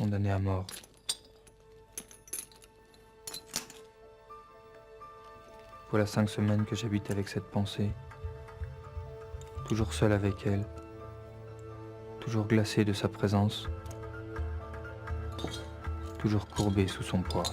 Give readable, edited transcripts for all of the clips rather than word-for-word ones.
condamné à mort. Voilà 5 semaines que j'habite avec cette pensée, toujours seul avec elle, toujours glacé de sa présence, toujours courbé sous son poids.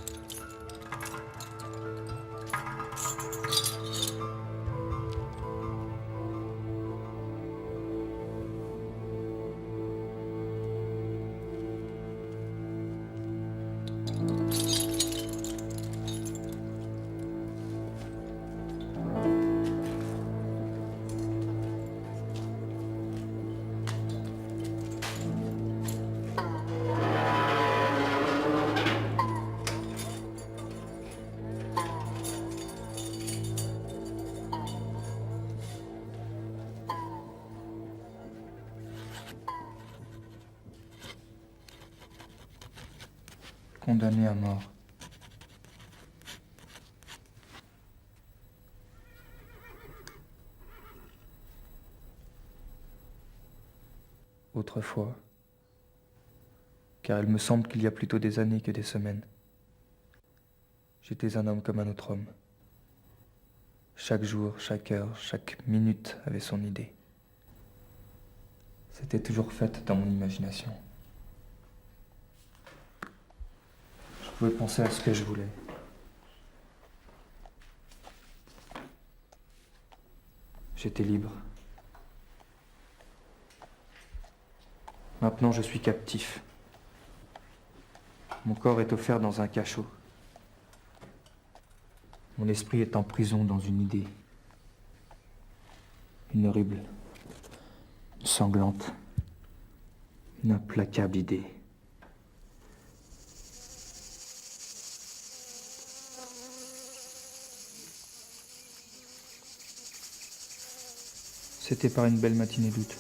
Condamné à mort. Autrefois, car il me semble qu'il y a plutôt des années que des semaines, j'étais un homme comme un autre homme. Chaque jour, chaque heure, chaque minute avait son idée. C'était toujours fait dans mon imagination. Je pouvais penser à ce que je voulais. J'étais libre. Maintenant, je suis captif. Mon corps est offert dans un cachot. Mon esprit est en prison dans une idée. Une horrible, une sanglante, une implacable idée. C'était par une belle matinée d'août.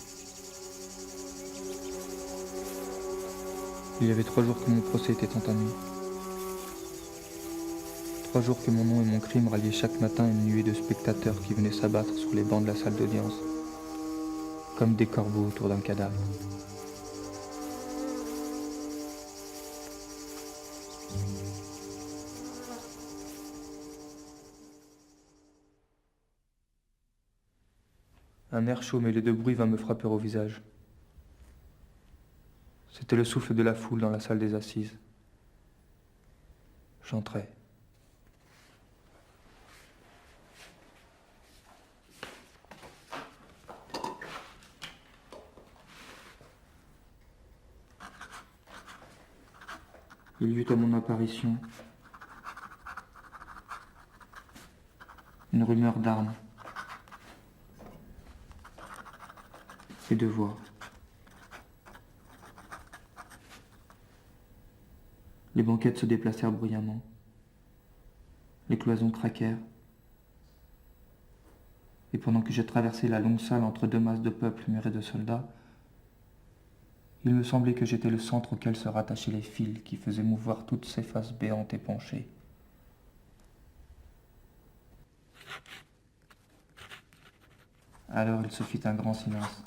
Il y avait 3 jours que mon procès était entamé. 3 jours que mon nom et mon crime ralliaient chaque matin une nuée de spectateurs qui venaient s'abattre sur les bancs de la salle d'audience, comme des corbeaux autour d'un cadavre. Un air chaud mêlé de bruit vint me frapper au visage. C'était le souffle de la foule dans la salle des assises. J'entrai. Il y eut à mon apparition une rumeur d'armes et de voix. Les banquettes se déplacèrent bruyamment. Les cloisons craquèrent. Et pendant que je traversais la longue salle entre 2 masses de peuple murées de soldats, il me semblait que j'étais le centre auquel se rattachaient les fils qui faisaient mouvoir toutes ces faces béantes et penchées. Alors il se fit un grand silence.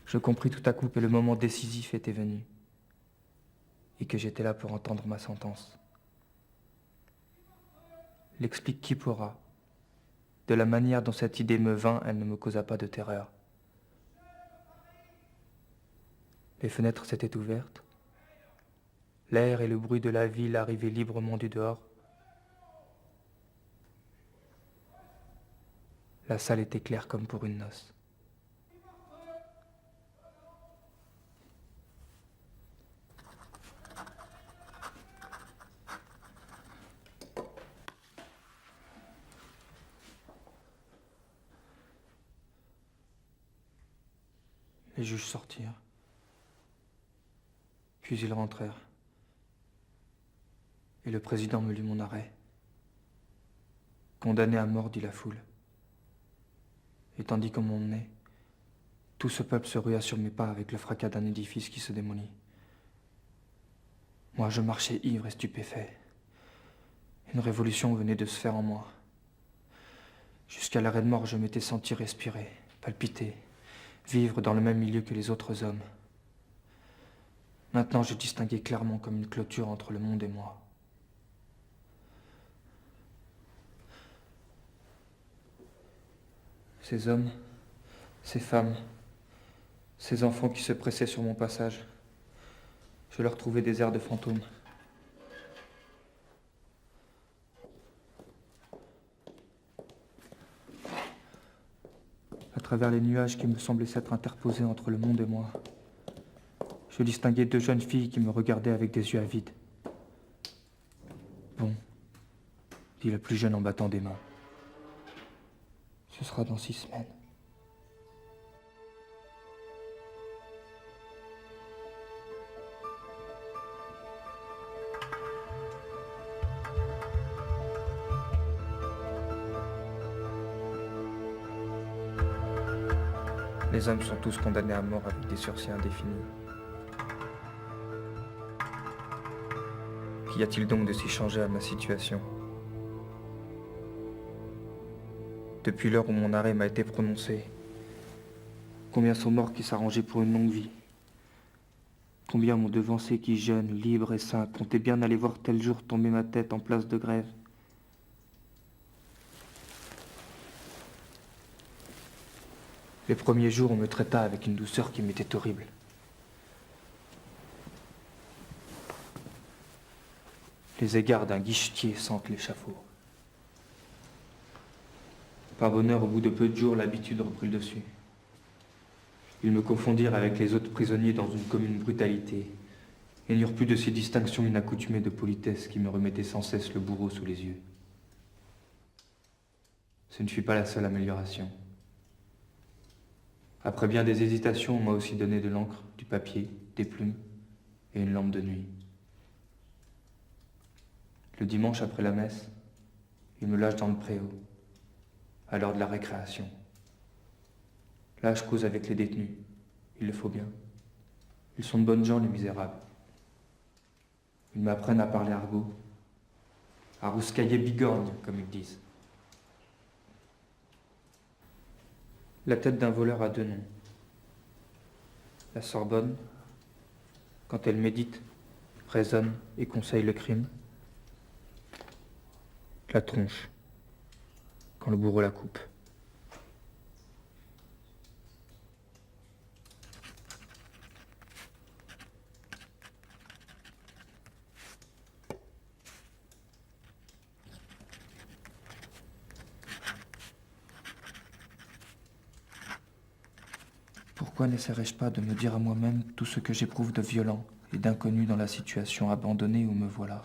Je compris tout à coup que le moment décisif était venu et que j'étais là pour entendre ma sentence. L'explique qui pourra. De la manière dont cette idée me vint, elle ne me causa pas de terreur. Les fenêtres s'étaient ouvertes. L'air et le bruit de la ville arrivaient librement du dehors. La salle était claire comme pour une noce. Les juges sortirent. Puis ils rentrèrent. Et le président me lut mon arrêt. Condamné à mort, dit la foule. Et tandis qu'on m'emmenait, tout ce peuple se rua sur mes pas avec le fracas d'un édifice qui se démolit. Moi, je marchais ivre et stupéfait. Une révolution venait de se faire en moi. Jusqu'à l'arrêt de mort, je m'étais senti respirer, palpiter, vivre dans le même milieu que les autres hommes. Maintenant, je distinguais clairement comme une clôture entre le monde et moi. Ces hommes, ces femmes, ces enfants qui se pressaient sur mon passage, je leur trouvais des airs de fantômes. À travers les nuages qui me semblaient s'être interposés entre le monde et moi, je distinguais deux jeunes filles qui me regardaient avec des yeux avides. Bon, dit le plus jeune en battant des mains. Ce sera dans 6 semaines. Les hommes sont tous condamnés à mort avec des sursis indéfinis. Qu'y a-t-il donc de si changé à ma situation ? Depuis l'heure où mon arrêt m'a été prononcé, combien sont morts qui s'arrangeaient pour une longue vie ? Combien m'ont devancé qui, jeunes, libres et sains, comptaient bien aller voir tel jour tomber ma tête en place de grève ? Les premiers jours, on me traita avec une douceur qui m'était horrible. Les égards d'un guichetier sentent l'échafaud. Par bonheur, au bout de peu de jours, l'habitude reprit le dessus. Ils me confondirent avec les autres prisonniers dans une commune brutalité, et n'eurent plus de ces distinctions inaccoutumées de politesse qui me remettaient sans cesse le bourreau sous les yeux. Ce ne fut pas la seule amélioration. Après bien des hésitations, on m'a aussi donné de l'encre, du papier, des plumes et une lampe de nuit. Le dimanche après la messe, ils me lâchent dans le préau, à l'heure de la récréation. Là, je cause avec les détenus. Il le faut bien. Ils sont de bonnes gens, les misérables. Ils m'apprennent à parler argot, à rouscailler bigorgne, comme ils disent. La tête d'un voleur a 2 noms. La Sorbonne, quand elle médite, raisonne et conseille le crime. La tronche, quand le bourreau la coupe. Pourquoi n'essaierais-je pas de me dire à moi-même tout ce que j'éprouve de violent et d'inconnu dans la situation abandonnée où me voilà ?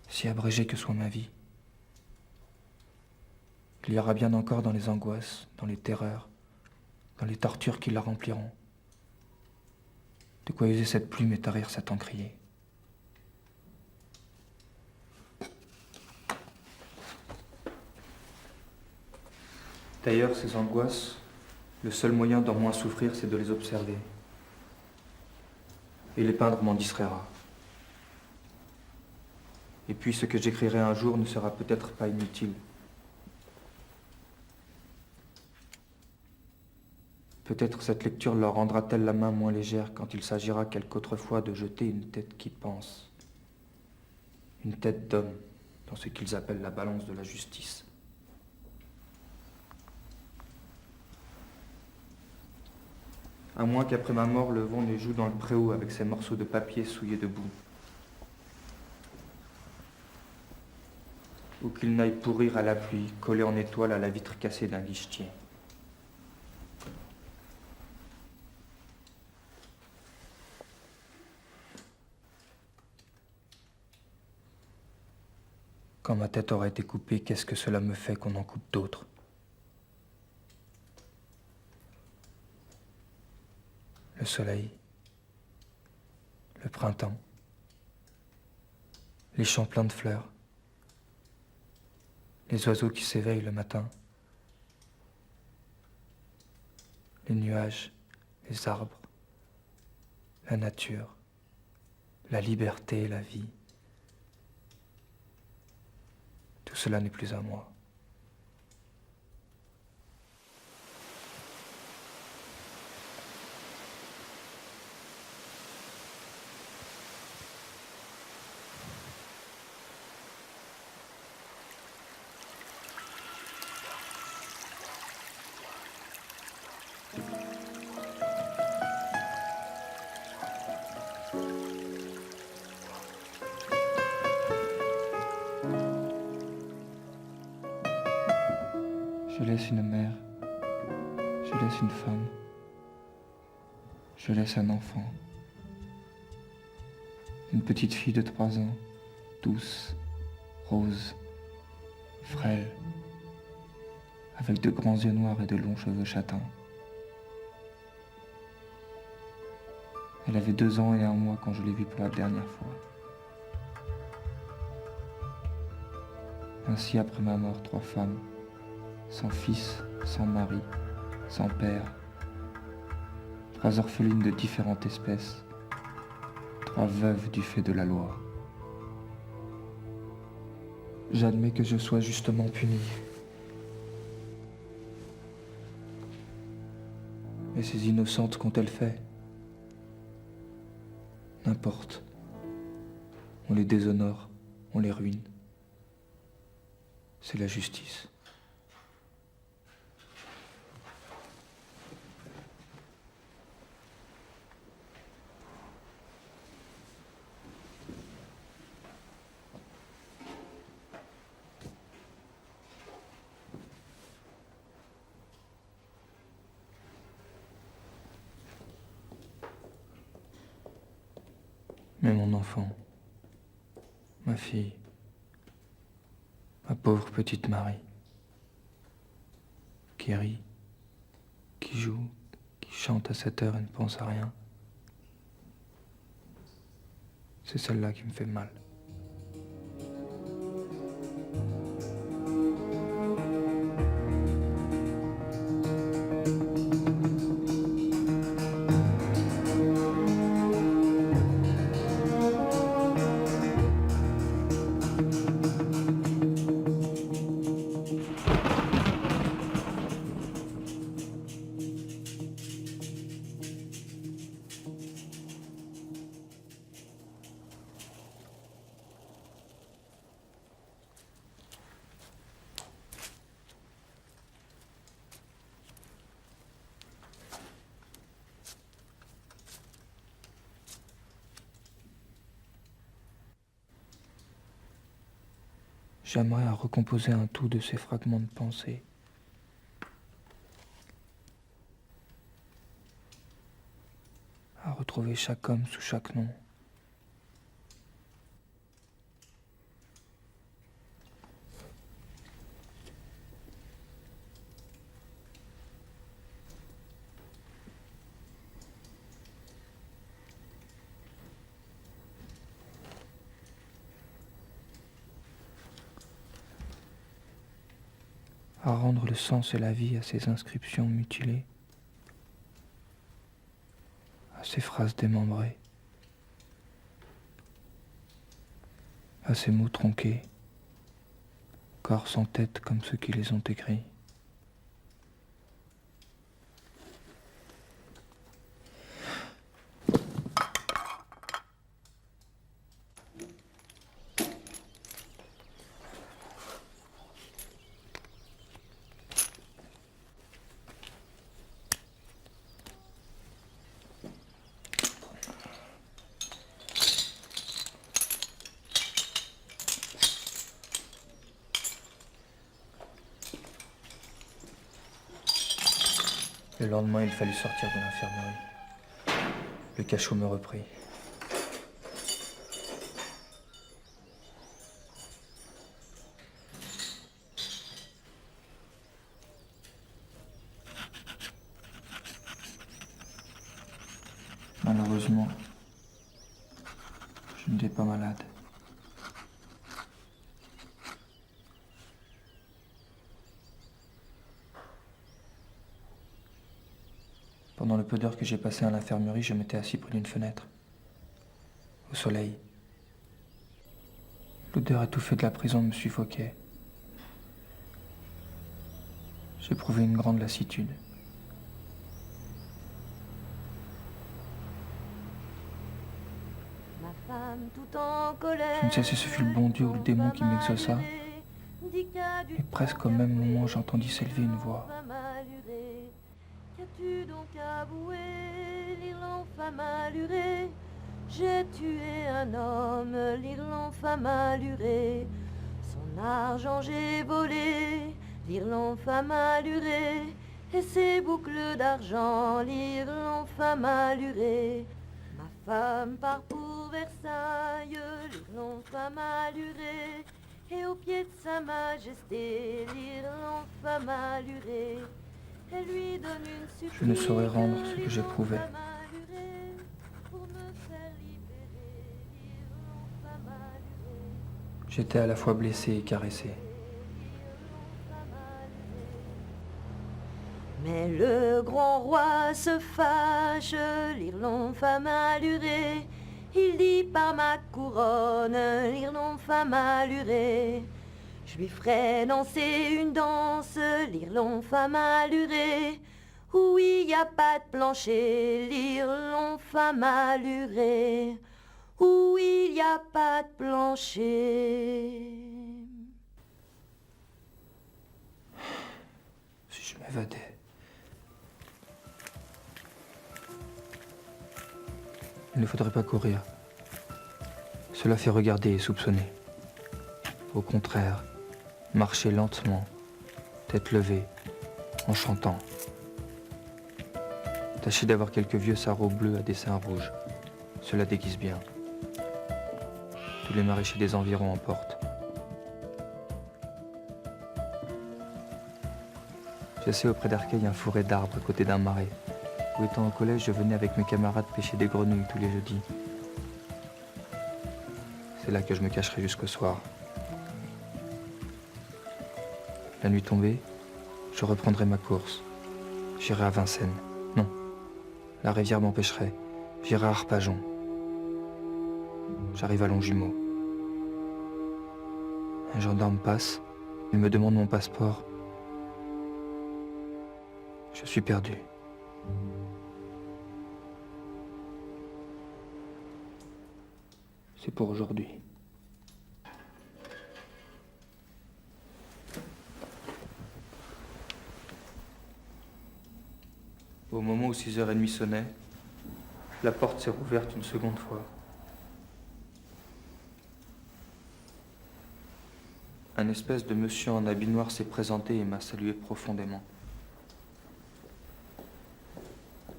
Si abrégée que soit ma vie, il y aura bien encore dans les angoisses, dans les terreurs, dans les tortures qui la rempliront, de quoi user cette plume et tarir cet encrier. D'ailleurs, ces angoisses, le seul moyen d'en moins souffrir, c'est de les observer. Et les peindre m'en distraira. Et puis ce que j'écrirai un jour ne sera peut-être pas inutile. Peut-être cette lecture leur rendra-t-elle la main moins légère quand il s'agira quelque autre fois de jeter une tête qui pense. Une tête d'homme dans ce qu'ils appellent la balance de la justice. À moins qu'après ma mort, le vent ne joue dans le préau avec ses morceaux de papier souillés de boue. Ou qu'il n'aille pourrir à la pluie, collé en étoile à la vitre cassée d'un guichetier. Quand ma tête aura été coupée, qu'est-ce que cela me fait qu'on en coupe d'autres ? Le soleil, le printemps, les champs pleins de fleurs, les oiseaux qui s'éveillent le matin, les nuages, les arbres, la nature, la liberté, la vie. Tout cela n'est plus à moi. Je laisse une mère, je laisse une femme, je laisse un enfant. Une petite fille de 3 ans, douce, rose, frêle, avec de grands yeux noirs et de longs cheveux châtains. Elle avait 2 ans et 1 mois quand je l'ai vue pour la dernière fois. Ainsi, après ma mort, 3 femmes, sans fils, sans mari, sans père, 3 orphelines de différentes espèces, 3 veuves du fait de la loi. J'admets que je sois justement puni. Mais ces innocentes qu'ont-elles fait? N'importe. On les déshonore, on les ruine. C'est la justice. Mais mon enfant, ma fille, ma pauvre petite Marie, qui rit, qui joue, qui chante à cette heure et ne pense à rien, c'est celle-là qui me fait mal. J'aimerais à recomposer un tout de ces fragments de pensée. À retrouver chaque homme sous chaque nom. À rendre le sens et la vie à ces inscriptions mutilées, à ces phrases démembrées, à ces mots tronqués, corps sans tête comme ceux qui les ont écrits. Le lendemain, il fallut sortir de l'infirmerie. Le cachot me reprit. Malheureusement, je n'étais pas malade. Pendant le peu d'heures que j'ai passé à l'infirmerie, je m'étais assis près d'une fenêtre, au soleil. L'odeur étouffée de la prison me suffoquait. J'éprouvais une grande lassitude. Je ne sais si ce fut le bon Dieu ou le démon qui m'exauça, et presque au même moment j'entendis s'élever une voix. Qu'as-tu donc avoué, l'Irlande femme allurée? J'ai tué un homme, l'Irlande femme allurée. Son argent j'ai volé, l'Irlande femme allurée. Et ses boucles d'argent, l'Irlande femme allurée. Ma femme part pour Versailles, l'Irlande femme allurée. Et au pied de sa majesté, l'Irlande femme allurée. Elle lui donne une supplique, Je ne saurais rendre ce que j'éprouvais. J'étais à la fois blessé et caressé. Mais le grand roi se fâche, l'Irlande femme allurée. Il dit par ma couronne, l'Irlande femme allurée. Je lui ferai danser une danse, l'Irlande femme allurée. Où il n'y a pas de plancher, l'Irlande femme allurée. Où il n'y a pas de plancher. Si je m'évadais. Il ne faudrait pas courir. Cela fait regarder et soupçonner. Au contraire, marcher lentement, tête levée, en chantant. Tâchez d'avoir quelques vieux sarraux bleus à dessin rouge. Cela déguise bien. Tous les maraîchers des environs en portent. J'essaie auprès d'Arcueil un fourré d'arbres à côté d'un marais, où étant au collège, je venais avec mes camarades pêcher des grenouilles tous les jeudis. C'est là que je me cacherai jusqu'au soir. La nuit tombée, je reprendrai ma course. J'irai à Vincennes. Non, la rivière m'empêcherait. J'irai à Arpajon. J'arrive à Longjumeau. Un gendarme passe. Il me demande mon passeport. Je suis perdu. C'est pour aujourd'hui. Au moment où 6h30 sonnait, la porte s'est rouverte une seconde fois. Un espèce de monsieur en habit noir s'est présenté et m'a salué profondément.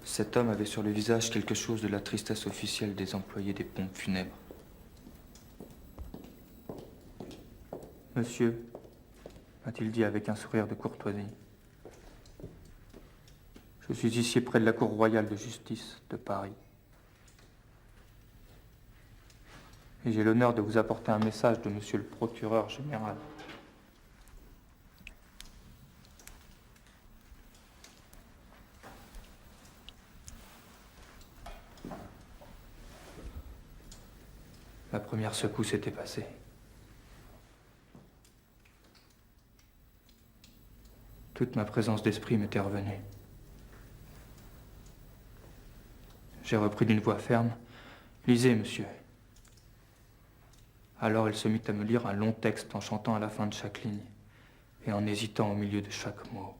Cet homme avait sur le visage quelque chose de la tristesse officielle des employés des pompes funèbres. Monsieur, m'a-t-il dit avec un sourire de courtoisie, je suis ici près de la Cour royale de justice de Paris. Et j'ai l'honneur de vous apporter un message de monsieur le procureur général. La première secousse était passée. Toute ma présence d'esprit m'était revenue. J'ai repris d'une voix ferme. Lisez, monsieur. Alors il se mit à me lire un long texte en chantant à la fin de chaque ligne et en hésitant au milieu de chaque mot.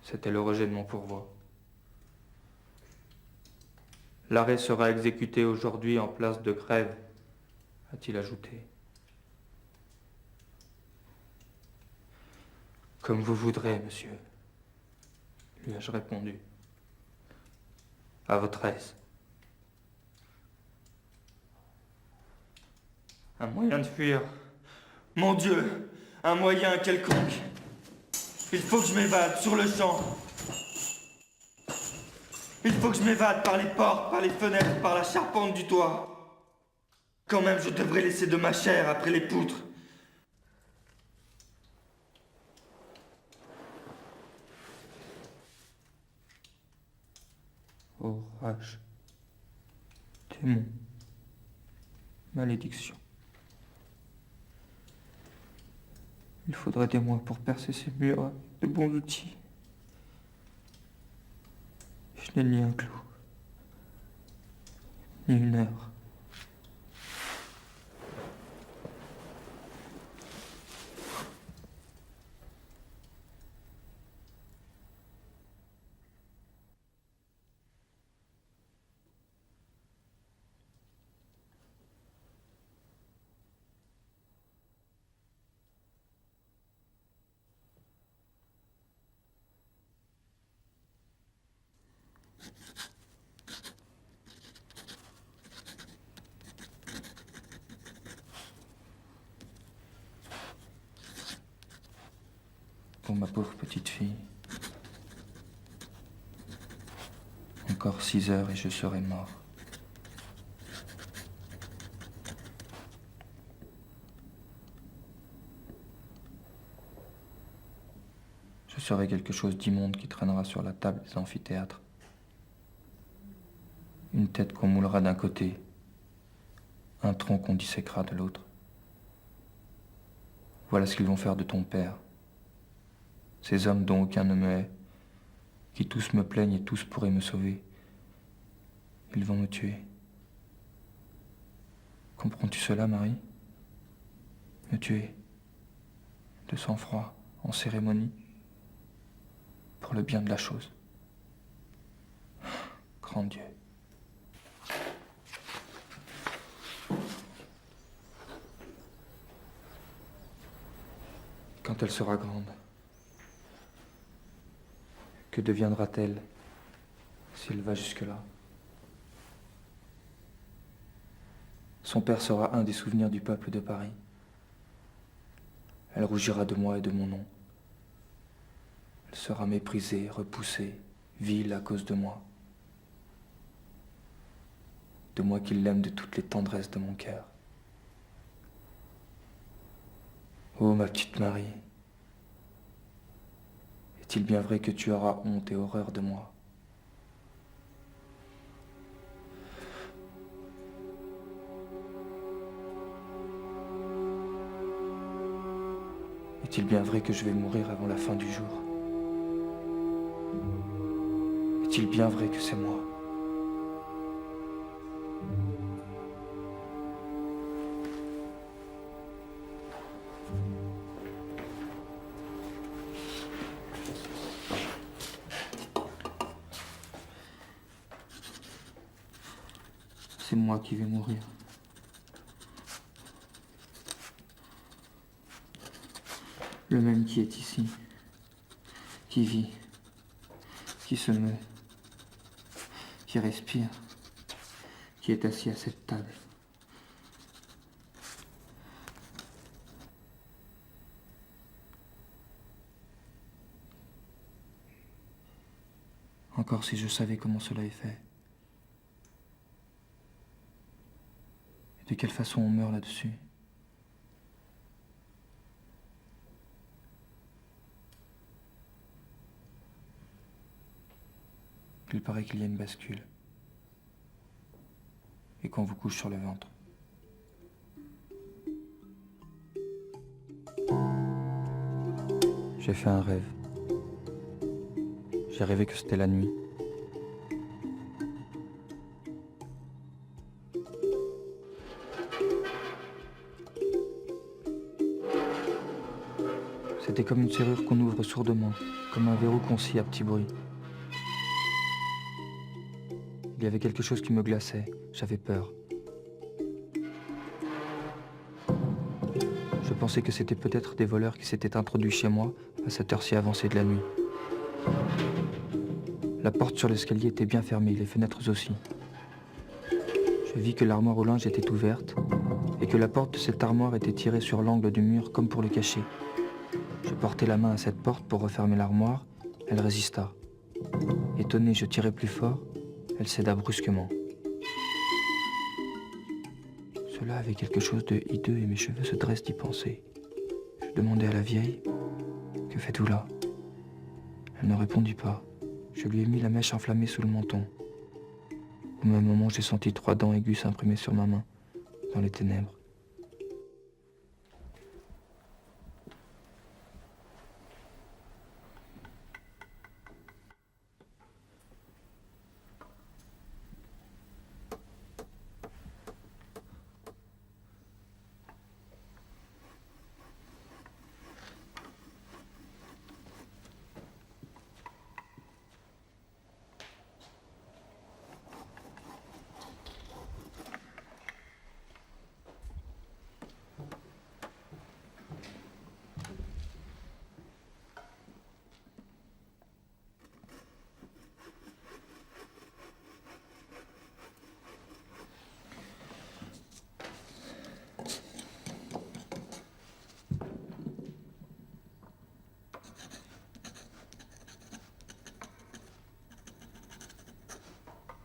C'était le rejet de mon pourvoi. L'arrêt sera exécuté aujourd'hui en place de grève, a-t-il ajouté. Comme vous voudrez, monsieur, lui ai-je répondu. À votre aise. Un moyen de fuir. Mon Dieu, un moyen quelconque. Il faut que je m'évade sur le champ. Il faut que je m'évade par les portes, par les fenêtres, par la charpente du toit. Quand même, je devrais laisser de ma chair après les poutres. orage, démon, malédiction. Il faudrait des mois pour percer ces murs avec de bons outils. Je n'ai ni un clou, ni une heure. Pour ma pauvre petite fille. Encore 6 heures et je serai mort. Je serai quelque chose d'immonde qui traînera sur la table des amphithéâtres. Une tête qu'on moulera d'un côté, un tronc qu'on disséquera de l'autre. Voilà ce qu'ils vont faire de ton père. Ces hommes dont aucun ne me hait, qui tous me plaignent et tous pourraient me sauver. Ils vont me tuer. Comprends-tu cela, Marie? Me tuer. De sang-froid, en cérémonie. Pour le bien de la chose. Grand Dieu. Quand elle sera grande, que deviendra-t-elle si elle va jusque-là? Son père sera un des souvenirs du peuple de Paris. Elle rougira de moi et de mon nom. Elle sera méprisée, repoussée, vile à cause de moi. De moi qui l'aime de toutes les tendresses de mon cœur. Oh, ma petite Marie, est-il bien vrai que tu auras honte et horreur de moi? Est-il bien vrai que je vais mourir avant la fin du jour? Est-il bien vrai que c'est moi? C'est moi qui vais mourir. Le même qui est ici, qui vit, qui se meut, qui respire, qui est assis à cette table. Encore si je savais comment cela est fait. Et de quelle façon on meurt là-dessus. Il paraît qu'il y a une bascule. Et qu'on vous couche sur le ventre. J'ai fait un rêve. J'ai rêvé que c'était la nuit. C'était comme une serrure qu'on ouvre sourdement, comme un verrou qu'on scie à petit bruit. Il y avait quelque chose qui me glaçait, j'avais peur. Je pensais que c'était peut-être des voleurs qui s'étaient introduits chez moi à cette heure si avancée de la nuit. La porte sur l'escalier était bien fermée, les fenêtres aussi. Je vis que l'armoire au linge était ouverte et que la porte de cette armoire était tirée sur l'angle du mur comme pour le cacher. Je portai la main à cette porte pour refermer l'armoire, elle résista. Étonné, je tirai plus fort, elle céda brusquement. Cela avait quelque chose de hideux et mes cheveux se dressent d'y penser. Je demandai à la vieille, « Que faites-vous là ?» Elle ne répondit pas. Je lui ai mis la mèche enflammée sous le menton. Au même moment, j'ai senti 3 dents aiguës s'imprimer sur ma main, dans les ténèbres.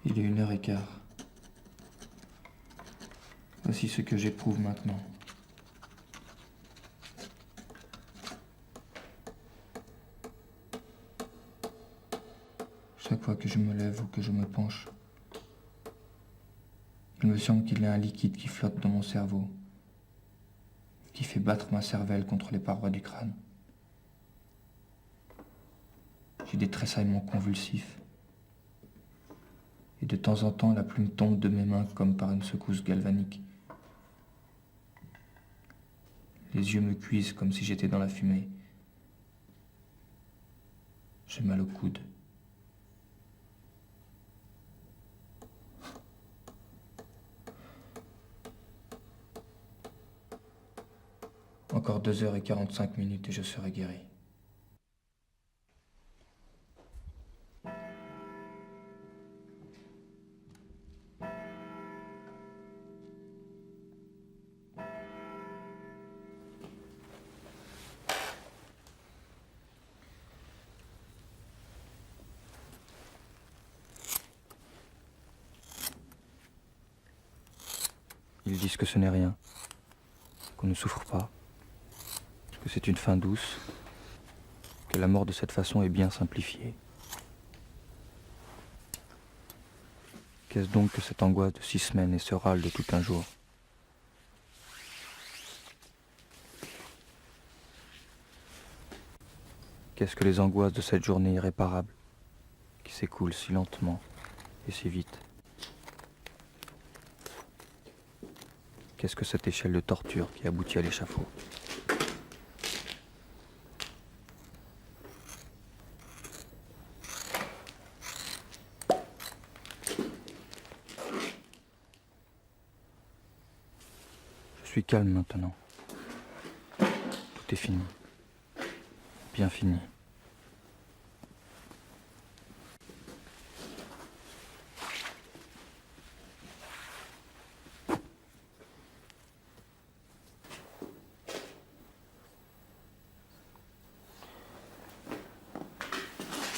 Il est 1h15. Voici ce que j'éprouve maintenant. Chaque fois que je me lève ou que je me penche, il me semble qu'il y a un liquide qui flotte dans mon cerveau, qui fait battre ma cervelle contre les parois du crâne. J'ai des tressaillements convulsifs. Et de temps en temps, la plume tombe de mes mains comme par une secousse galvanique. Les yeux me cuisent comme si j'étais dans la fumée. J'ai mal au coude. Encore 2h45 et je serai guéri. Ils disent que ce n'est rien, qu'on ne souffre pas, que c'est une fin douce, que la mort de cette façon est bien simplifiée. Qu'est-ce donc que cette angoisse de 6 semaines et ce râle de tout un jour? Qu'est-ce que les angoisses de cette journée irréparable qui s'écoule si lentement et si vite? Qu'est-ce que cette échelle de torture qui aboutit à l'échafaud? Je suis calme maintenant. Tout est fini. Bien fini.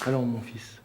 Allons, mon fils.